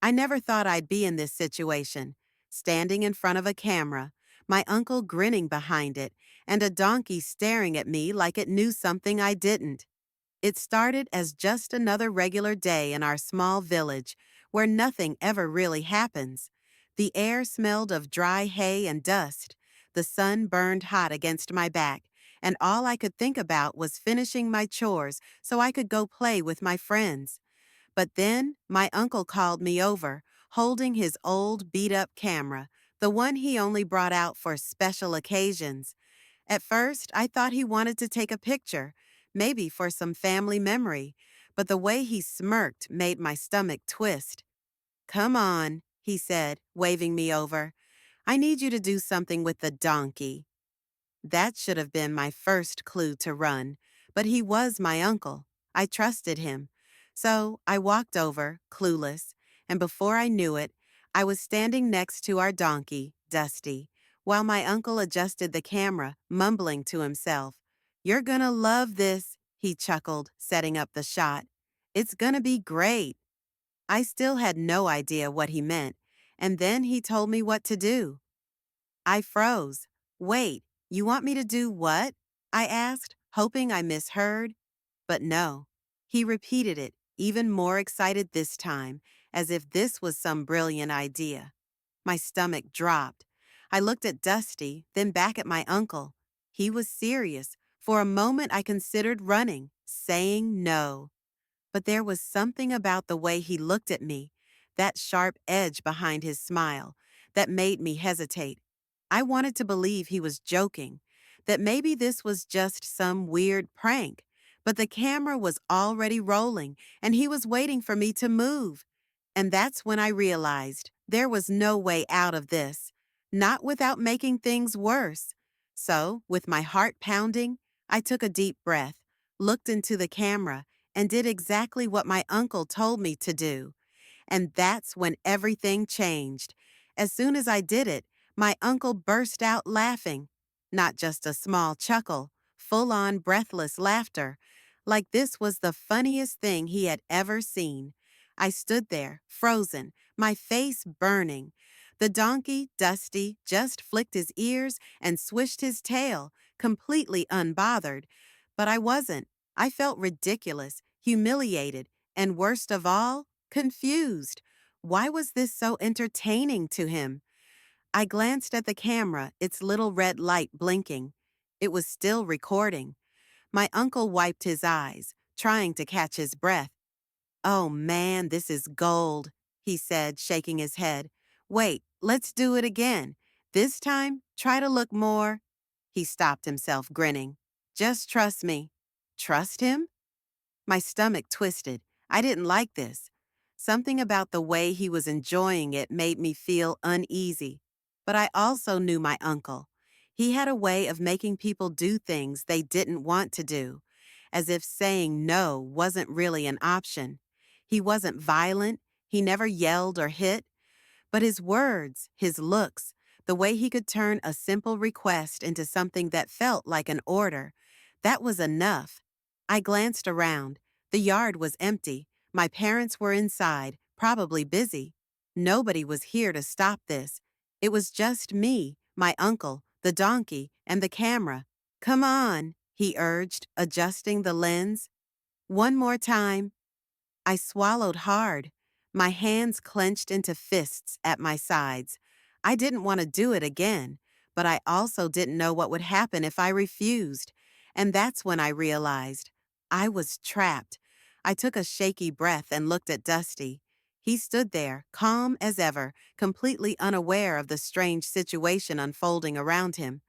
I never thought I'd be in this situation, standing in front of a camera, my uncle grinning behind it, and a donkey staring at me like it knew something I didn't. It started as just another regular day in our small village, where nothing ever really happens. The air smelled of dry hay and dust. The sun burned hot against my back, and all I could think about was finishing my chores so I could go play with my friends. But then my uncle called me over, holding his old beat-up camera, the one he only brought out for special occasions. At first, I thought he wanted to take a picture, maybe for some family memory, but the way he smirked made my stomach twist. "Come on," he said, waving me over. "I need you to do something with the donkey." That should have been my first clue to run, but he was my uncle. I trusted him. So I walked over, clueless, and before I knew it, I was standing next to our donkey, Dusty, while my uncle adjusted the camera, mumbling to himself. "You're gonna love this," he chuckled, setting up the shot. "It's gonna be great." I still had no idea what he meant, and then he told me what to do. I froze. "Wait, you want me to do what?" I asked, hoping I misheard. But no. He repeated it, even more excited this time, as if this was some brilliant idea. My stomach dropped. I looked at Dusty, then back at my uncle. He was serious. For a moment I considered running, saying no. But there was something about the way he looked at me, that sharp edge behind his smile, that made me hesitate. I wanted to believe he was joking, that maybe this was just some weird prank, but the camera was already rolling and he was waiting for me to move. And that's when I realized there was no way out of this, not without making things worse. So, with my heart pounding, I took a deep breath, looked into the camera, and did exactly what my uncle told me to do. And that's when everything changed. As soon as I did it, my uncle burst out laughing. Not just a small chuckle, full-on breathless laughter, like this was the funniest thing he had ever seen. I stood there, frozen, my face burning. The donkey, Dusty, just flicked his ears and swished his tail, completely unbothered. But I wasn't. I felt ridiculous, humiliated, and worst of all, confused. Why was this so entertaining to him? I glanced at the camera, its little red light blinking. It was still recording. My uncle wiped his eyes, trying to catch his breath. "Oh man, this is gold," he said, shaking his head. "Wait, let's do it again. This time, try to look more." He stopped himself, grinning. "Just trust me." Trust him? My stomach twisted. I didn't like this. Something about the way he was enjoying it made me feel uneasy. But I also knew my uncle. He had a way of making people do things they didn't want to do, as if saying no wasn't really an option. He wasn't violent, he never yelled or hit, but his words, his looks, the way he could turn a simple request into something that felt like an order, that was enough. I glanced around. The yard was empty. My parents were inside, probably busy. Nobody was here to stop this. It was just me, my uncle, the donkey, and the camera. "Come on," he urged, adjusting the lens. "One more time." I swallowed hard. My hands clenched into fists at my sides. I didn't want to do it again, but I also didn't know what would happen if I refused. And that's when I realized I was trapped. I took a shaky breath and looked at Dusty. He stood there, calm as ever, completely unaware of the strange situation unfolding around him.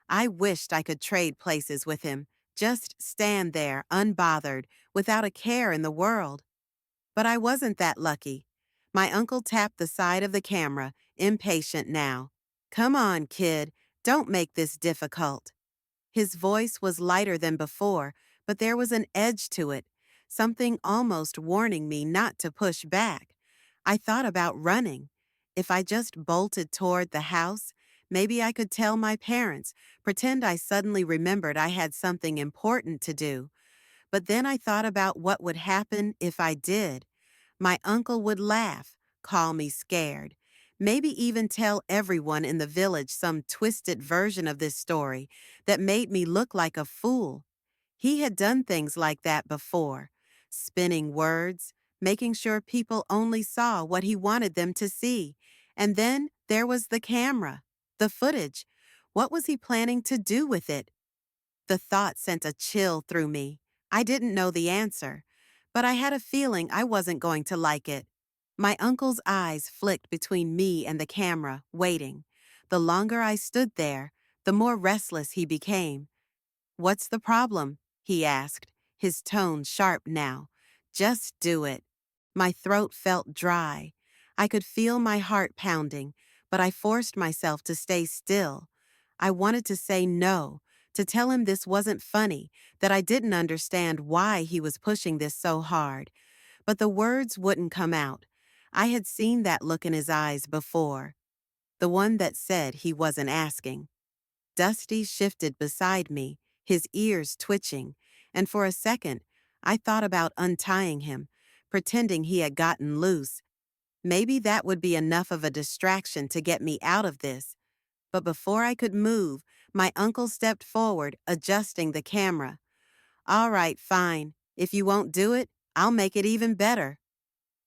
I wished I could trade places with him, just stand there, unbothered, without a care in the world. But I wasn't that lucky. My uncle tapped the side of the camera, impatient now. "Come on, kid. Don't make this difficult." His voice was lighter than before, but there was an edge to it, something almost warning me not to push back. I thought about running. If I just bolted toward the house, maybe I could tell my parents, pretend I suddenly remembered I had something important to do. But then I thought about what would happen if I did. My uncle would laugh, call me scared, maybe even tell everyone in the village some twisted version of this story that made me look like a fool. He had done things like that before, spinning words, making sure people only saw what he wanted them to see. And then there was the camera, the footage. What was he planning to do with it? The thought sent a chill through me. I didn't know the answer, but I had a feeling I wasn't going to like it. My uncle's eyes flicked between me and the camera, waiting. The longer I stood there, the more restless he became. "What's the problem?" he asked, his tone sharp now. "Just do it." My throat felt dry. I could feel my heart pounding, but I forced myself to stay still. I wanted to say no, to tell him this wasn't funny, that I didn't understand why he was pushing this so hard. But the words wouldn't come out. I had seen that look in his eyes before, the one that said he wasn't asking. Dusty shifted beside me, his ears twitching, and for a second, I thought about untying him, pretending he had gotten loose. Maybe that would be enough of a distraction to get me out of this. But before I could move, my uncle stepped forward, adjusting the camera. "All right, fine. If you won't do it, I'll make it even better."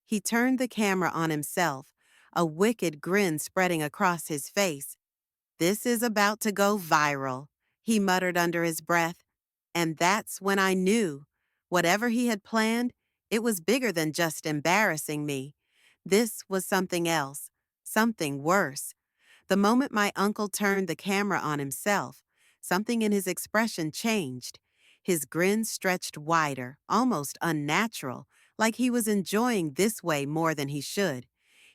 He turned the camera on himself, a wicked grin spreading across his face. "This is about to go viral," he muttered under his breath. And that's when I knew. Whatever he had planned, it was bigger than just embarrassing me. This was something else, something worse. The moment my uncle turned the camera on himself, something in his expression changed. His grin stretched wider, almost unnatural, like he was enjoying this way more than he should.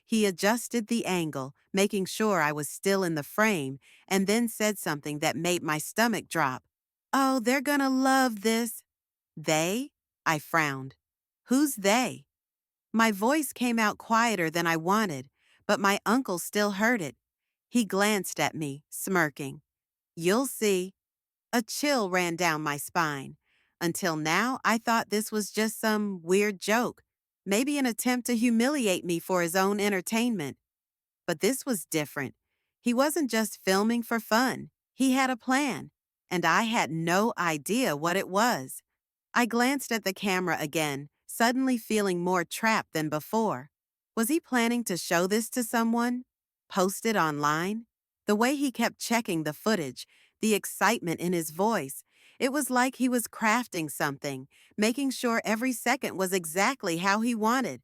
He adjusted the angle, making sure I was still in the frame, and then said something that made my stomach drop. "Oh, they're gonna love this." "They?" I frowned. "Who's they?" My voice came out quieter than I wanted, but my uncle still heard it. He glanced at me, smirking. "You'll see." A chill ran down my spine. Until now, I thought this was just some weird joke, maybe an attempt to humiliate me for his own entertainment. But this was different. He wasn't just filming for fun. He had a plan, and I had no idea what it was. I glanced at the camera again, suddenly feeling more trapped than before. Was he planning to show this to someone? Post it online? The way he kept checking the footage, the excitement in his voice, it was like he was crafting something, making sure every second was exactly how he wanted.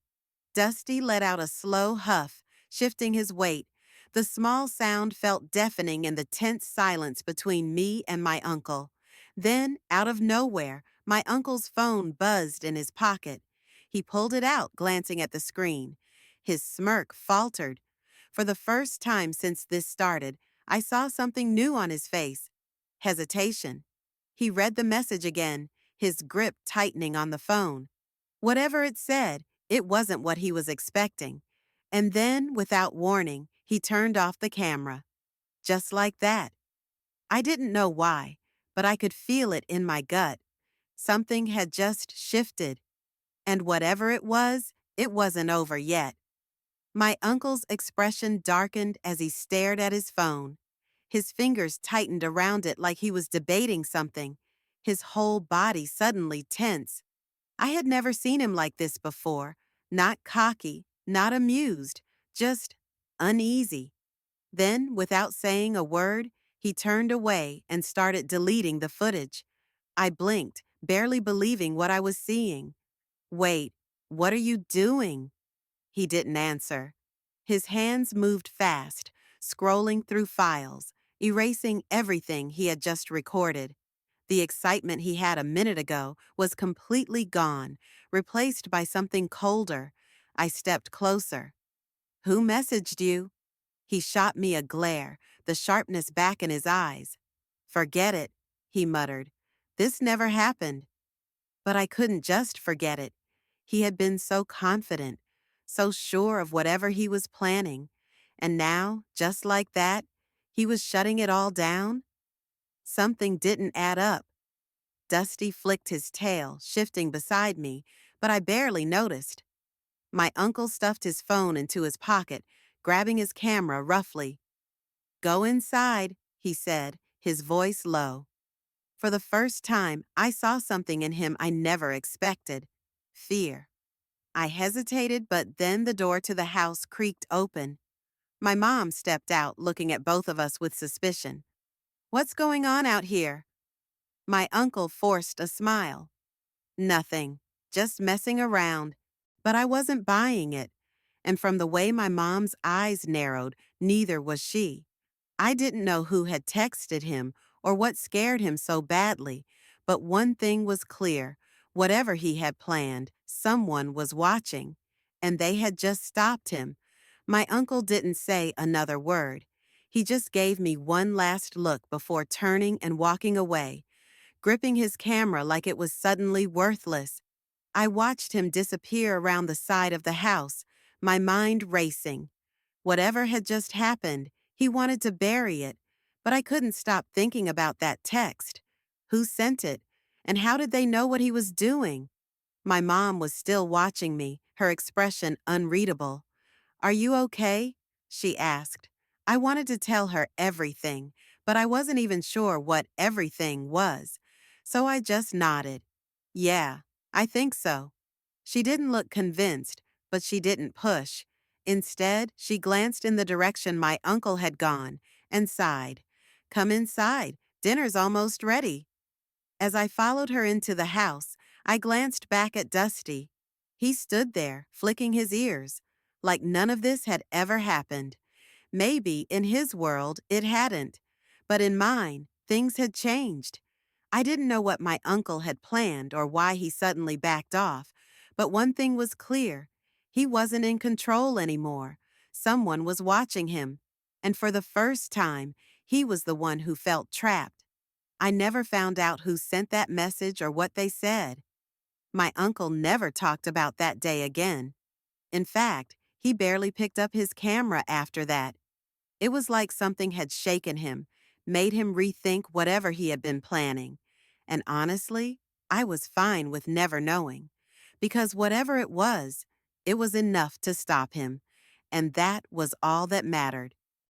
Dusty let out a slow huff, shifting his weight. The small sound felt deafening in the tense silence between me and my uncle. Then, out of nowhere, my uncle's phone buzzed in his pocket. He pulled it out, glancing at the screen. His smirk faltered. For the first time since this started, I saw something new on his face. Hesitation. He read the message again, his grip tightening on the phone. Whatever it said, it wasn't what he was expecting. And then, without warning, he turned off the camera. Just like that. I didn't know why, but I could feel it in my gut. Something had just shifted. And whatever it wasn't over yet. My uncle's expression darkened as he stared at his phone. His fingers tightened around it like he was debating something. His whole body suddenly tense. I had never seen him like this before. Not cocky, not amused, just uneasy. Then, without saying a word, he turned away and started deleting the footage. I blinked, barely believing what I was seeing. "Wait, what are you doing?" He didn't answer. His hands moved fast, scrolling through files, erasing everything he had just recorded. The excitement he had a minute ago was completely gone, replaced by something colder. I stepped closer. "Who messaged you?" He shot me a glare, the sharpness back in his eyes. "Forget it," he muttered. "This never happened." But I couldn't just forget it. He had been so confident, so sure of whatever he was planning. And now, just like that, he was shutting it all down? Something didn't add up. Dusty flicked his tail, shifting beside me, but I barely noticed. My uncle stuffed his phone into his pocket, grabbing his camera roughly. "Go inside," he said, his voice low. For the first time, I saw something in him I never expected: fear. I hesitated, but then the door to the house creaked open. My mom stepped out, looking at both of us with suspicion. "What's going on out here?" My uncle forced a smile. "Nothing. Just messing around." But I wasn't buying it. And from the way my mom's eyes narrowed, neither was she. I didn't know who had texted him or what scared him so badly, but one thing was clear: whatever he had planned, someone was watching. And they had just stopped him. My uncle didn't say another word. He just gave me one last look before turning and walking away, gripping his camera like it was suddenly worthless. I watched him disappear around the side of the house, my mind racing. Whatever had just happened, he wanted to bury it, but I couldn't stop thinking about that text. Who sent it? And how did they know what he was doing? My mom was still watching me, her expression unreadable. "Are you okay?" she asked. I wanted to tell her everything, but I wasn't even sure what everything was. So I just nodded. "Yeah, I think so." She didn't look convinced, but she didn't push. Instead, she glanced in the direction my uncle had gone and sighed. "Come inside. Dinner's almost ready." As I followed her into the house, I glanced back at Dusty. He stood there, flicking his ears, like none of this had ever happened. Maybe in his world it hadn't, but in mine, things had changed. I didn't know what my uncle had planned or why he suddenly backed off, but one thing was clear: he wasn't in control anymore. Someone was watching him, and for the first time, he was the one who felt trapped. I never found out who sent that message or what they said. My uncle never talked about that day again. In fact, he barely picked up his camera after that. It was like something had shaken him, made him rethink whatever he had been planning. And honestly, I was fine with never knowing. Because whatever it was enough to stop him. And that was all that mattered.